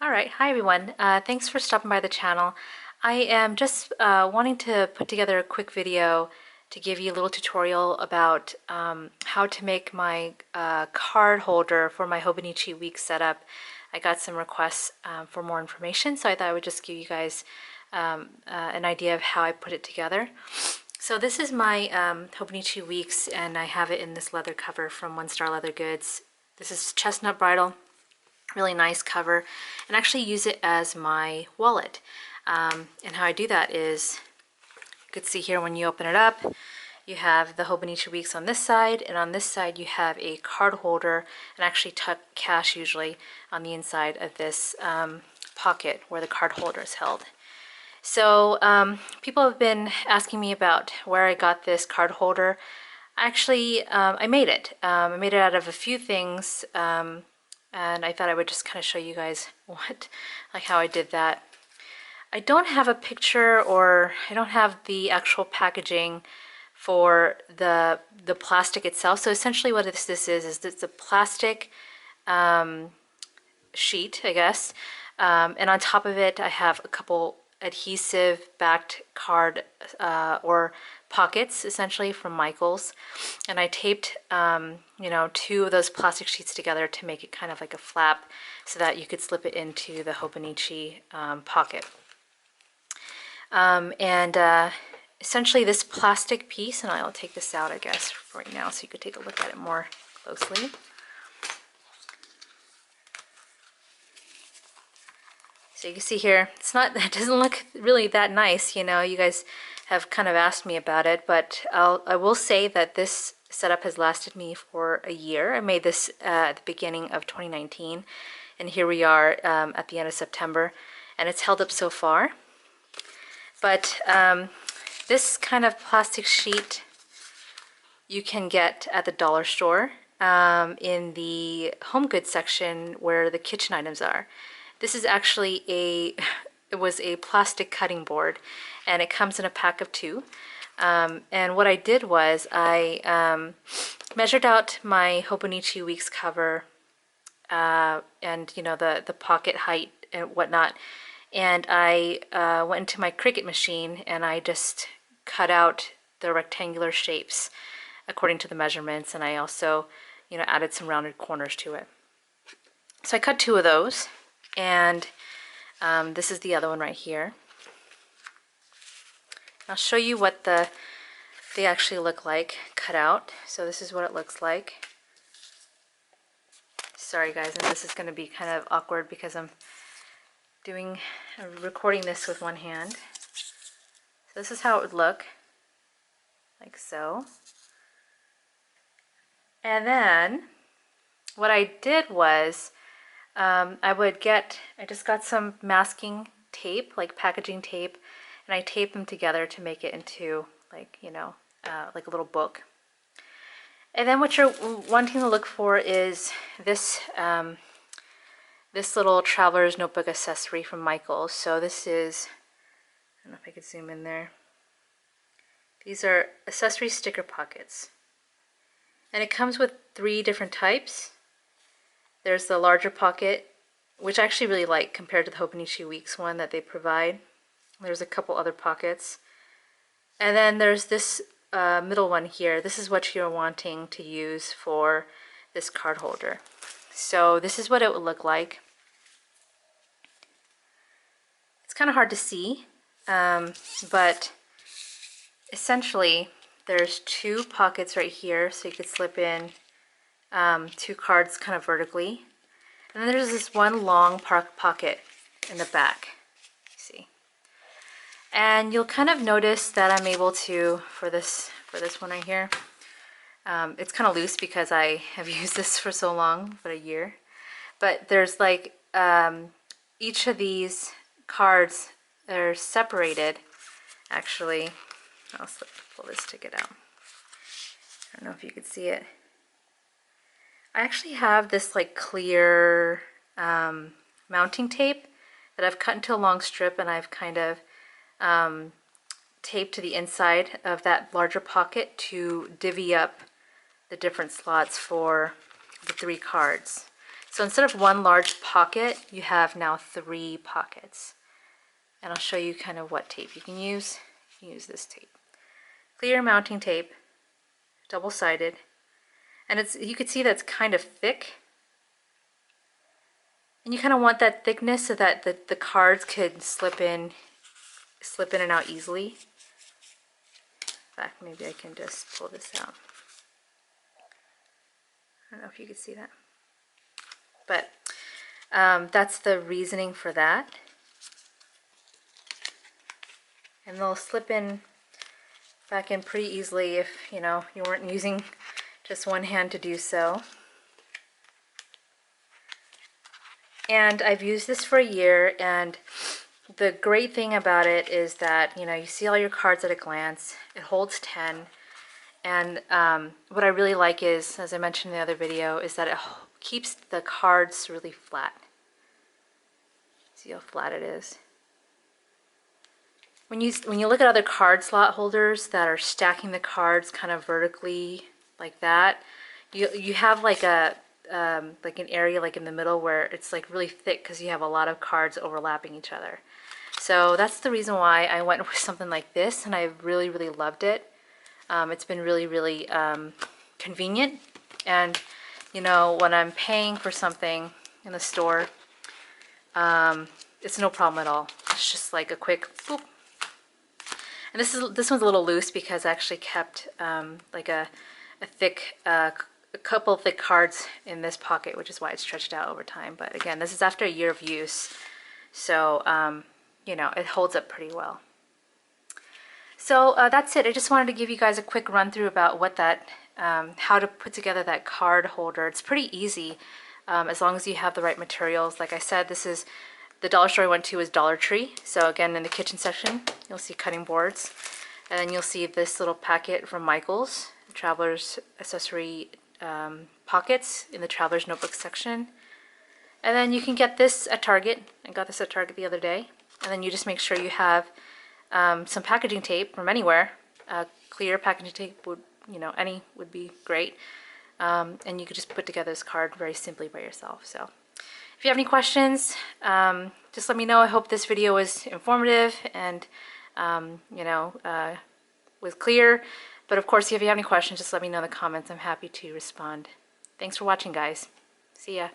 All right, hi everyone. Thanks for stopping by the channel. I am just wanting to put together a quick video to give you a little tutorial about how to make my card holder for my Hobonichi week setup. I got some requests for more information, so I thought I would just give you guys an idea of how I put it together. So this is my Hobonichi weeks, and I have it in this leather cover from One Star Leather Goods. This is chestnut bridle. Really nice cover, and actually use it as my wallet. And how I do that is, you could see here when you open it up, you have the Hobonichi Weeks on this side, and on this side you have a card holder, and actually tuck cash usually on the inside of this pocket where the card holder is held. So people have been asking me about where I got this card holder. Actually, I made it. I made it out of a few things. And I thought I would just kind of show you guys how I did that. I don't have a picture, or I don't have the actual packaging for the plastic itself. So essentially what this is it's a plastic sheet, I guess. And on top of it, I have a couple adhesive backed card or pockets, essentially, from Michaels, and I taped two of those plastic sheets together to make it kind of like a flap so that you could slip it into the Hobonichi pocket. Essentially this plastic piece, and I'll take this out I guess right now so you could take a look at it more closely. So you can see here, it doesn't look really that nice, you guys have kind of asked me about it, but I will say that this setup has lasted me for a year. I made this at the beginning of 2019, and here we are at the end of September, and it's held up so far. But this kind of plastic sheet you can get at the dollar store in the home goods section where the kitchen items are. This is actually it was a plastic cutting board, and it comes in a pack of 2. And what I did was I measured out my Hobonichi Weeks cover and the pocket height and whatnot, and I went into my Cricut machine and I just cut out the rectangular shapes according to the measurements, and I also added some rounded corners to it. So I cut 2 of those. And this is the other one right here. I'll show you what they actually look like cut out. So this is what it looks like. Sorry guys, and this is going to be kind of awkward because I'm recording this with one hand. So this is how it would look, like so. And then what I did was I just got some masking tape, like packaging tape, and I taped them together to make it into like a little book. And then what you're wanting to look for is this this little traveler's notebook accessory from Michaels. So this is, I don't know if I could zoom in there. These are accessory sticker pockets, and it comes with 3 different types. There's the larger pocket, which I actually really like compared to the Hobonichi Weeks one that they provide. There's a couple other pockets. And then there's this middle one here. This is what you're wanting to use for this card holder. So this is what it would look like. It's kind of hard to see, but essentially there's 2 pockets right here, so you could slip in 2 cards kind of vertically, and then there's this one long pocket in the back, see, and you'll kind of notice that I'm able to, for this one right here, it's kind of loose because I have used this for so long, for a year, but there's like each of these cards are separated. Actually, I'll pull this ticket out. I don't know if you could see it. I actually have this like clear mounting tape that I've cut into a long strip, and I've kind of taped to the inside of that larger pocket to divvy up the different slots for the 3 cards. So instead of one large pocket, you have now 3 pockets. And I'll show you kind of what tape you can use. You can use this tape. Clear mounting tape, double-sided. And you can see that's kind of thick. And you kind of want that thickness so that the cards could slip in and out easily. In fact, maybe I can just pull this out. I don't know if you can see that. But that's the reasoning for that. And they'll slip in back in pretty easily if, you know, you weren't using just one hand to do so. And I've used this for a year, and the great thing about it is that, you know, you see all your cards at a glance. It holds 10. And what I really like is, as I mentioned in the other video, is that it keeps the cards really flat. See how flat it is? When you look at other card slot holders that are stacking the cards kind of vertically like that, you have like an area like in the middle where it's like really thick because you have a lot of cards overlapping each other. So that's the reason why I went with something like this, and I really, really loved it. It's been really, really convenient. And, you know, when I'm paying for something in the store, it's no problem at all. It's just like a quick boop. And this one's a little loose because I actually kept like a couple thick cards in this pocket, which is why it's stretched out over time. But again, this is after a year of use, so you know, it holds up pretty well. So that's it. I just wanted to give you guys a quick run through about what that, how to put together that card holder. It's pretty easy as long as you have the right materials. Like I said, this is the dollar store I went to is Dollar Tree. So again, in the kitchen section, you'll see cutting boards. And then you'll see this little packet from Michael's, the Traveler's Accessory pockets in the Traveler's Notebook section. And then you can get this at Target. I got this at Target the other day. And then you just make sure you have some packaging tape from anywhere. Clear packaging tape would, you know, any would be great. And you could just put together this card very simply by yourself. So if you have any questions, just let me know. I hope this video was informative and, you know, was clear. But of course, if you have any questions, just let me know in the comments. I'm happy to respond. Thanks for watching, guys. See ya.